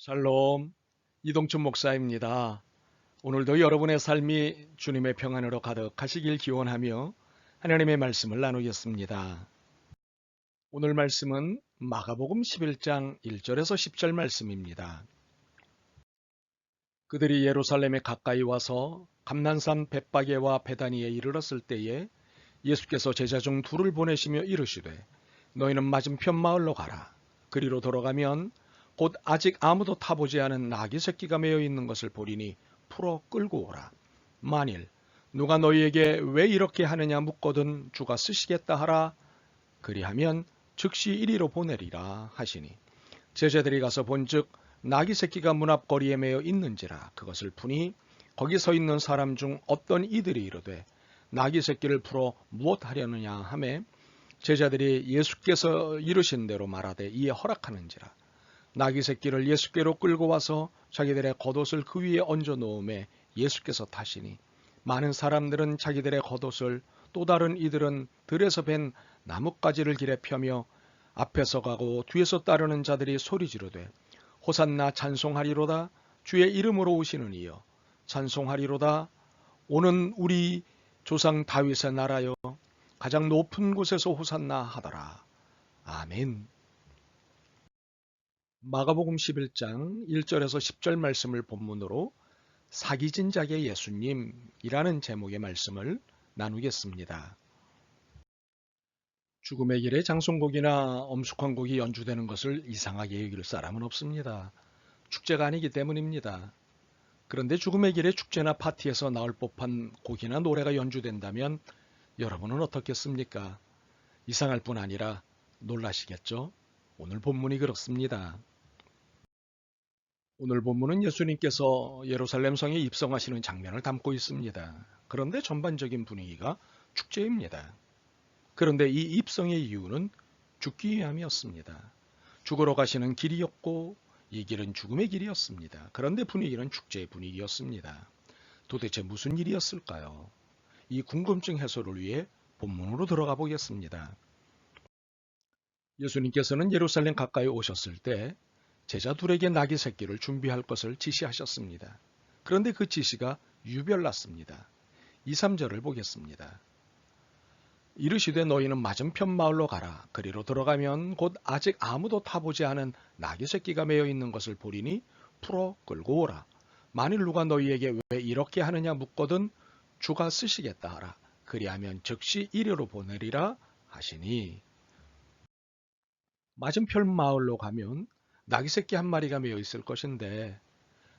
샬롬, 이동춘 목사입니다. 오늘도 여러분의 삶이 주님의 평안으로 가득하시길 기원하며 하나님의 말씀을 나누겠습니다. 오늘 말씀은 마가복음 11장 1절에서 10절 말씀입니다. 그들이 예루살렘에 가까이 와서 감난산 벳바게와 베다니에 이르렀을 때에 예수께서 제자 중 둘을 보내시며 이르시되 너희는 맞은편 마을로 가라. 그리로 돌아가면 곧 아직 아무도 타보지 않은 나귀 새끼가 매어 있는 것을 보리니 풀어 끌고 오라. 만일 누가 너희에게 왜 이렇게 하느냐 묻거든 주가 쓰시겠다 하라. 그리하면 즉시 이리로 보내리라 하시니 제자들이 가서 본즉 나귀 새끼가 문 앞 거리에 매어 있는지라. 그것을 푸니 거기 서 있는 사람 중 어떤 이들이 이르되 나귀 새끼를 풀어 무엇 하려느냐 하매 제자들이 예수께서 이르신 대로 말하되 이에 허락하는지라. 나귀 새끼를 예수께로 끌고 와서 자기들의 겉옷을 그 위에 얹어 놓음에 예수께서 타시니 많은 사람들은 자기들의 겉옷을 또 다른 이들은 들에서 벤 나뭇가지를 길에 펴며 앞에서 가고 뒤에서 따르는 자들이 소리 지르되 호산나 찬송하리로다. 주의 이름으로 오시는 이여 찬송하리로다. 오는 우리 조상 다윗의 나라여 가장 높은 곳에서 호산나 하더라. 아멘. 마가복음 11장 1절에서 10절 말씀을 본문으로 사기진 자의 예수님이라는 제목의 말씀을 나누겠습니다. 죽음의 길에 장송곡이나 엄숙한 곡이 연주되는 것을 이상하게 여길 사람은 없습니다. 축제가 아니기 때문입니다. 그런데 죽음의 길에 축제나 파티에서 나올 법한 곡이나 노래가 연주된다면 여러분은 어떻겠습니까? 이상할 뿐 아니라 놀라시겠죠? 오늘 본문이 그렇습니다. 오늘 본문은 예수님께서 예루살렘 성에 입성하시는 장면을 담고 있습니다. 그런데 전반적인 분위기가 축제입니다. 그런데 이 입성의 이유는 죽기 위함이었습니다. 죽으러 가시는 길이었고 이 길은 죽음의 길이었습니다. 그런데 분위기는 축제의 분위기였습니다. 도대체 무슨 일이었을까요? 이 궁금증 해소를 위해 본문으로 들어가 보겠습니다. 예수님께서는 예루살렘 가까이 오셨을 때 제자 둘에게 나귀 새끼를 준비할 것을 지시하셨습니다. 그런데 그 지시가 유별났습니다. 2, 3절을 보겠습니다. 이르시되 너희는 맞은편 마을로 가라. 그리로 들어가면 곧 아직 아무도 타보지 않은 나귀 새끼가 매어 있는 것을 보리니 풀어 끌고 오라. 만일 누가 너희에게 왜 이렇게 하느냐 묻거든 주가 쓰시겠다 하라. 그리하면 즉시 이리로 보내리라 하시니 맞은편 마을로 가면 나귀 새끼 한 마리가 매어 있을 것인데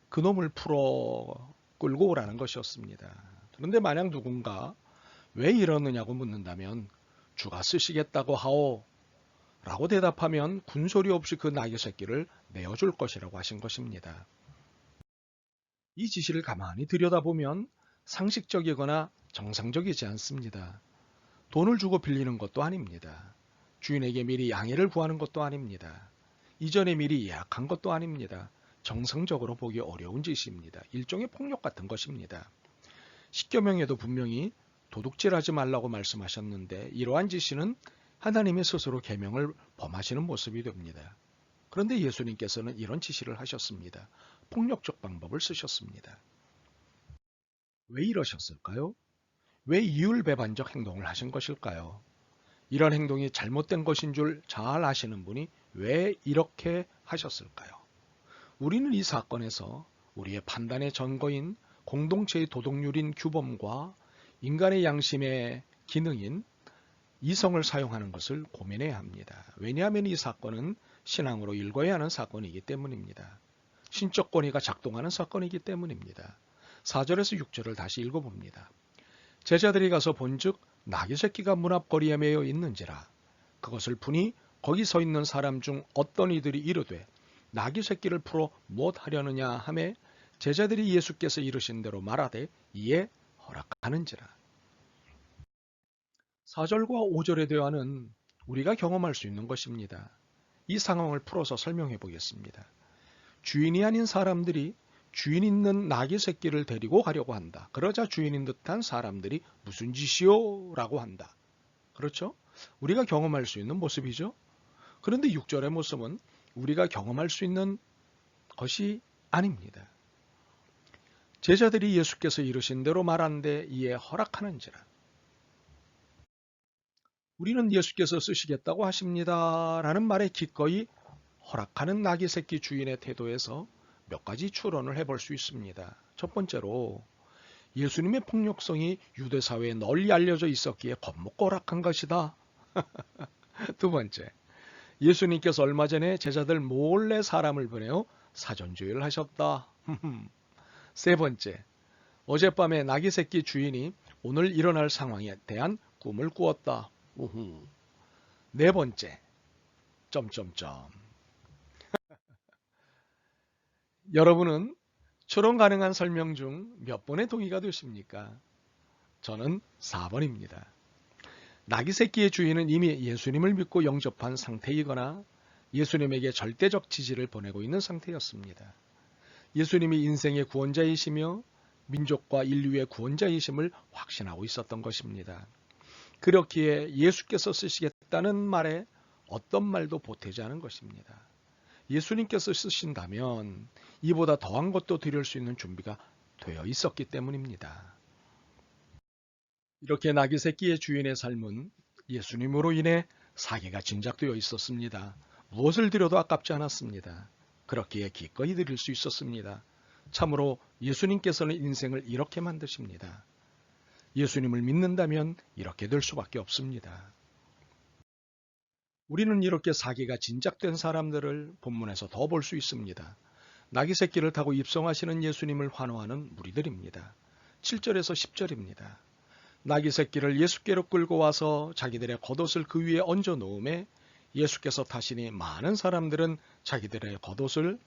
그놈을 풀어 끌고 오라는 것이었습니다. 그런데 만약 누군가 왜 이러느냐고 묻는다면 주가 쓰시겠다고 하오 라고 대답하면 군소리 없이 그 나귀 새끼를 내어줄 것이라고 하신 것입니다. 이 지시를 가만히 들여다보면 상식적이거나 정상적이지 않습니다. 돈을 주고 빌리는 것도 아닙니다. 주인에게 미리 양해를 구하는 것도 아닙니다. 이전에 미리 예약한 것도 아닙니다. 정상적으로 보기 어려운 짓입니다. 일종의 폭력 같은 것입니다. 십계명에도 분명히 도둑질하지 말라고 말씀하셨는데 이러한 지시는 하나님의 스스로 계명을 범하시는 모습이 됩니다. 그런데 예수님께서는 이런 지시를 하셨습니다. 폭력적 방법을 쓰셨습니다. 왜 이러셨을까요? 왜 이율배반적 행동을 하신 것일까요? 이런 행동이 잘못된 것인 줄 잘 아시는 분이 왜 이렇게 하셨을까요? 우리는 이 사건에서 우리의 판단의 전거인 공동체의 도덕률인 규범과 인간의 양심의 기능인 이성을 사용하는 것을 고민해야 합니다. 왜냐하면 이 사건은 신앙으로 읽어야 하는 사건이기 때문입니다. 신적 권위가 작동하는 사건이기 때문입니다. 4절에서 6절을 다시 읽어봅니다. 제자들이 가서 본즉 나귀 새끼가 문 앞 거리에 매여 있는지라. 그것을 푸니 거기 서 있는 사람 중 어떤 이들이 이르되 나귀 새끼를 풀어 무엇 하려느냐 하매 제자들이 예수께서 이르신 대로 말하되 이에 허락하는지라. 4절과 5절의 대화는 우리가 경험할 수 있는 것입니다. 이 상황을 풀어서 설명해 보겠습니다. 주인이 아닌 사람들이 주인 있는 나귀 새끼를 데리고 가려고 한다. 그러자 주인인 듯한 사람들이 무슨 짓이요? 라고 한다. 그렇죠? 우리가 경험할 수 있는 모습이죠. 그런데 6절의 모습은 우리가 경험할 수 있는 것이 아닙니다. 제자들이 예수께서 이르신 대로 말한데 이에 허락하는지라. 우리는 예수께서 쓰시겠다고 하십니다 라는 말에 기꺼이 허락하는 나귀 새끼 주인의 태도에서 몇 가지 추론을 해볼 수 있습니다. 첫 번째로 예수님의 폭력성이 유대 사회에 널리 알려져 있었기에 겁먹고 허락한 것이다. 두 번째, 예수님께서 얼마 전에 제자들 몰래 사람을 보내어 사전조회를 하셨다. 세 번째, 어젯밤에 나귀 새끼 주인이 오늘 일어날 상황에 대한 꿈을 꾸었다. 네 번째, 점점점. 여러분은 추론 가능한 설명 중 몇 번의 동의가 되십니까? 저는 4번입니다. 나귀 새끼의 주인은 이미 예수님을 믿고 영접한 상태이거나 예수님에게 절대적 지지를 보내고 있는 상태였습니다. 예수님이 인생의 구원자이시며 민족과 인류의 구원자이심을 확신하고 있었던 것입니다. 그렇기에 예수께서 쓰시겠다는 말에 어떤 말도 보태지 않은 것입니다. 예수님께서 쓰신다면 이보다 더한 것도 드릴 수 있는 준비가 되어 있었기 때문입니다. 이렇게 나귀 새끼의 주인의 삶은 예수님으로 인해 사기가 진작되어 있었습니다. 무엇을 드려도 아깝지 않았습니다. 그렇기에 기꺼이 드릴 수 있었습니다. 참으로 예수님께서는 인생을 이렇게 만드십니다. 예수님을 믿는다면 이렇게 될 수밖에 없습니다. 우리는 이렇게 사기가 진작된 사람들을 본문에서 더 볼 수 있습니다. 나귀 새끼를 타고 입성하시는 예수님을 환호하는 무리들입니다. 7절에서 10절입니다. 나귀 새끼를 예수께로 끌고 와서 자기들의 겉옷을 그 위에 얹어 놓음에 예수께서 타시니 많은 사람들은 자기들의 겉옷을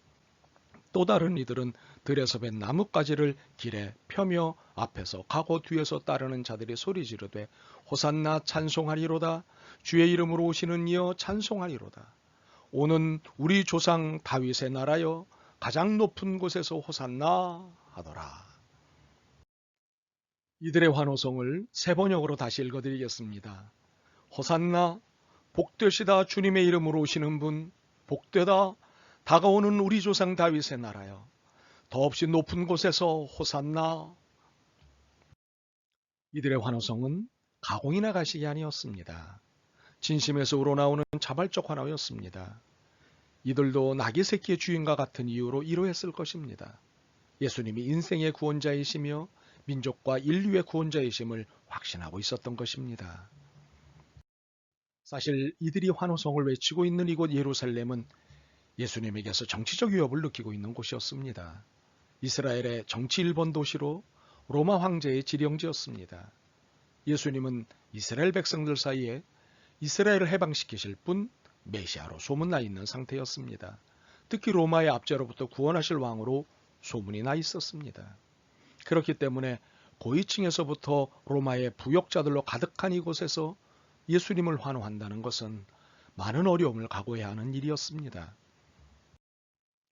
또 다른 이들은 들에서 벤 나뭇가지를 길에 펴며 앞에서 가고 뒤에서 따르는 자들이 소리 지르되 호산나 찬송하리로다. 주의 이름으로 오시는 이여 찬송하리로다. 오는 우리 조상 다윗의 나라여 가장 높은 곳에서 호산나 하더라. 이들의 환호성을 세 번역으로 다시 읽어드리겠습니다. 호산나, 복되시다 주님의 이름으로 오시는 분, 복되다 다가오는 우리 조상 다윗의 나라여, 더없이 높은 곳에서 호산나. 이들의 환호성은 가공이나 가식이 아니었습니다. 진심에서 우러나오는 자발적 환호였습니다. 이들도 나귀 새끼의 주인과 같은 이유로 이러했을 것입니다. 예수님이 인생의 구원자이시며 민족과 인류의 구원자이심을 확신하고 있었던 것입니다. 사실 이들이 환호성을 외치고 있는 이곳 예루살렘은 예수님에게서 정치적 위협을 느끼고 있는 곳이었습니다. 이스라엘의 정치 1번 도시로 로마 황제의 지령지였습니다. 예수님은 이스라엘 백성들 사이에 이스라엘을 해방시키실 분 메시아로 소문나 있는 상태였습니다. 특히 로마의 압제로부터 구원하실 왕으로 소문이 나 있었습니다. 그렇기 때문에 고위층에서부터 로마의 부역자들로 가득한 이곳에서 예수님을 환호한다는 것은 많은 어려움을 각오해야 하는 일이었습니다.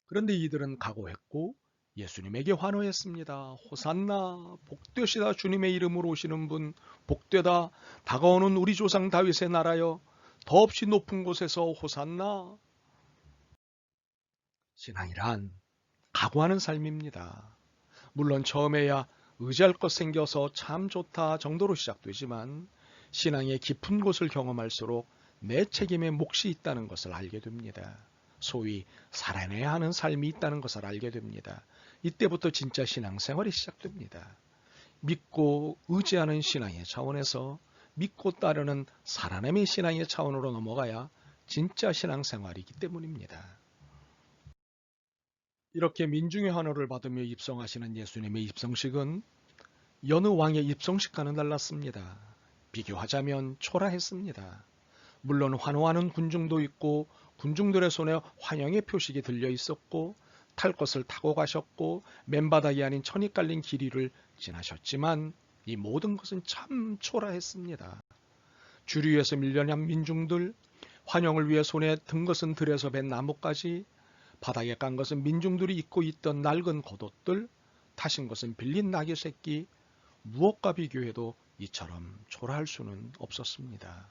그런데 이들은 각오했고 예수님에게 환호했습니다. 호산나, 복되시다 주님의 이름으로 오시는 분, 복되다 다가오는 우리 조상 다윗의 나라여, 더없이 높은 곳에서 호산나. 신앙이란 각오하는 삶입니다. 물론 처음에야 의지할 것 생겨서 참 좋다 정도로 시작되지만 신앙의 깊은 곳을 경험할수록 내 책임에 몫이 있다는 것을 알게 됩니다. 소위 살아내야 하는 삶이 있다는 것을 알게 됩니다. 이때부터 진짜 신앙생활이 시작됩니다. 믿고 의지하는 신앙의 차원에서 믿고 따르는 살아남의 신앙의 차원으로 넘어가야 진짜 신앙생활이기 때문입니다. 이렇게 민중의 환호를 받으며 입성하시는 예수님의 입성식은 여느 왕의 입성식과는 달랐습니다. 비교하자면 초라했습니다. 물론 환호하는 군중도 있고 군중들의 손에 환영의 표식이 들려 있었고 탈 것을 타고 가셨고 맨바닥이 아닌 천이 깔린 길 위를 지나셨지만 이 모든 것은 참 초라했습니다. 줄 위에서 밀려난 민중들, 환영을 위해 손에 든 것은 들에서 벤 나뭇가지, 바닥에 깐 것은 민중들이 입고 있던 낡은 겉옷들, 타신 것은 빌린 나귀 새끼, 무엇과 비교해도 이처럼 초라할 수는 없었습니다.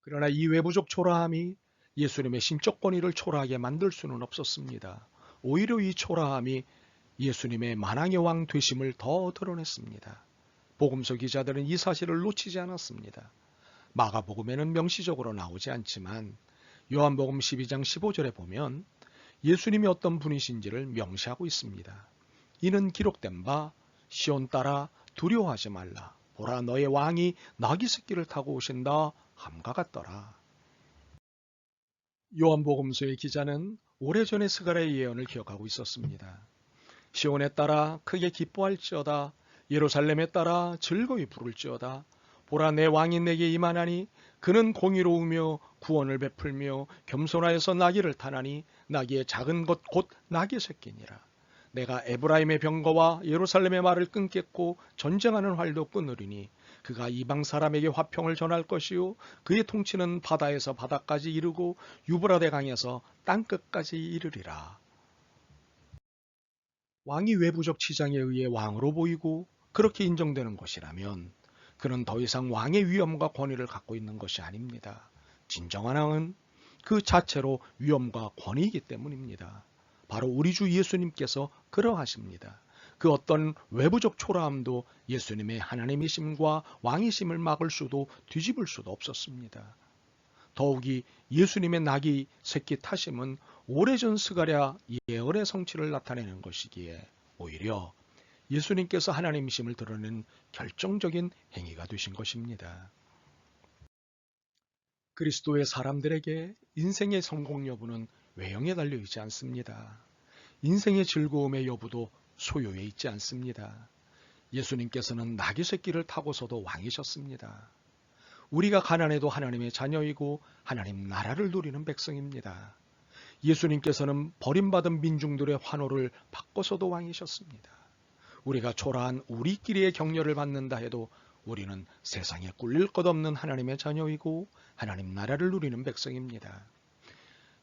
그러나 이 외부적 초라함이 예수님의 신적 권위를 초라하게 만들 수는 없었습니다. 오히려 이 초라함이 예수님의 만왕의 왕 되심을 더 드러냈습니다. 복음서 기자들은 이 사실을 놓치지 않았습니다. 마가복음에는 명시적으로 나오지 않지만 요한복음 12장 15절에 보면 예수님이 어떤 분이신지를 명시하고 있습니다. 이는 기록된 바 시온 딸아 두려워하지 말라. 보라 너의 왕이 나귀 새끼를 타고 오신다 함과 같더라. 요한복음서의 기자는 오래전의 스가랴의 예언을 기억하고 있었습니다. 시온에 따라 크게 기뻐할지어다. 예루살렘에 따라 즐거이 부를지어다. 보라 내 왕이 내게 임하나니 그는 공의로우며 구원을 베풀며 겸손하여서 나귀를 타나니 나귀의 작은 것 곧 나귀 새끼니라. 내가 에브라임의 병거와 예루살렘의 말을 끊겠고 전쟁하는 활도 끊으리니 그가 이방 사람에게 화평을 전할 것이요 그의 통치는 바다에서 바다까지 이르고 유브라데 강에서 땅끝까지 이르리라. 왕이 외부적 치장에 의해 왕으로 보이고 그렇게 인정되는 것이라면 그는 더 이상 왕의 위엄과 권위를 갖고 있는 것이 아닙니다. 진정한 왕은 그 자체로 위엄과 권위이기 때문입니다. 바로 우리 주 예수님께서 그러하십니다. 그 어떤 외부적 초라함도 예수님의 하나님이심과 왕이심을 막을 수도 뒤집을 수도 없었습니다. 더욱이 예수님의 나귀 새끼 타심은 오래전 스가랴 예언의 성취를 나타내는 것이기에 오히려 예수님께서 하나님이심을 드러내는 결정적인 행위가 되신 것입니다. 그리스도의 사람들에게 인생의 성공 여부는 외형에 달려있지 않습니다. 인생의 즐거움의 여부도 소유에 있지 않습니다. 예수님께서는 나귀 새끼를 타고서도 왕이셨습니다. 우리가 가난해도 하나님의 자녀이고 하나님 나라를 누리는 백성입니다. 예수님께서는 버림받은 민중들의 환호를 바꿔서도 왕이셨습니다. 우리가 초라한 우리끼리의 격려를 받는다 해도 우리는 세상에 꿀릴 것 없는 하나님의 자녀이고 하나님 나라를 누리는 백성입니다.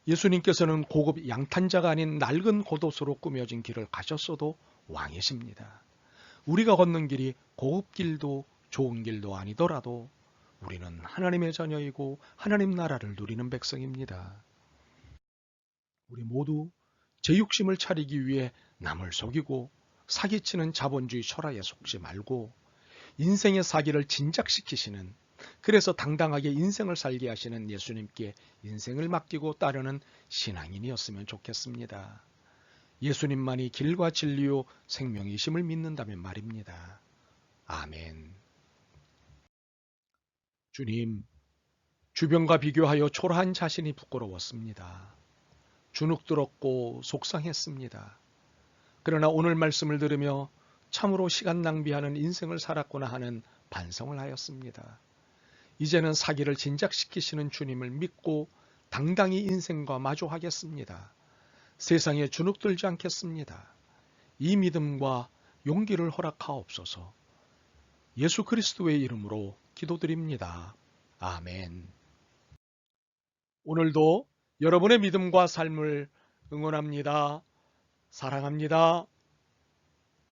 예수님께서는 고급 양탄자가 아닌 낡은 겉옷으로 꾸며진 길을 가셨어도 왕이십니다. 우리가 걷는 길이 고급 길도 좋은 길도 아니더라도 우리는 하나님의 자녀이고 하나님 나라를 누리는 백성입니다. 우리 모두 제 욕심을 차리기 위해 남을 속이고 사기치는 자본주의 철학에 속지 말고 인생의 사기를 진작시키시는, 그래서 당당하게 인생을 살게 하시는 예수님께 인생을 맡기고 따르는 신앙인이었으면 좋겠습니다. 예수님만이 길과 진리요 생명이심을 믿는다면 말입니다. 아멘. 주님, 주변과 비교하여 초라한 자신이 부끄러웠습니다. 주눅들었고 속상했습니다. 그러나 오늘 말씀을 들으며 참으로 시간 낭비하는 인생을 살았구나 하는 반성을 하였습니다. 이제는 사기를 진작시키시는 주님을 믿고 당당히 인생과 마주하겠습니다. 세상에 주눅들지 않겠습니다. 이 믿음과 용기를 허락하옵소서. 예수 그리스도의 이름으로 기도드립니다. 아멘. 오늘도 여러분의 믿음과 삶을 응원합니다. 사랑합니다.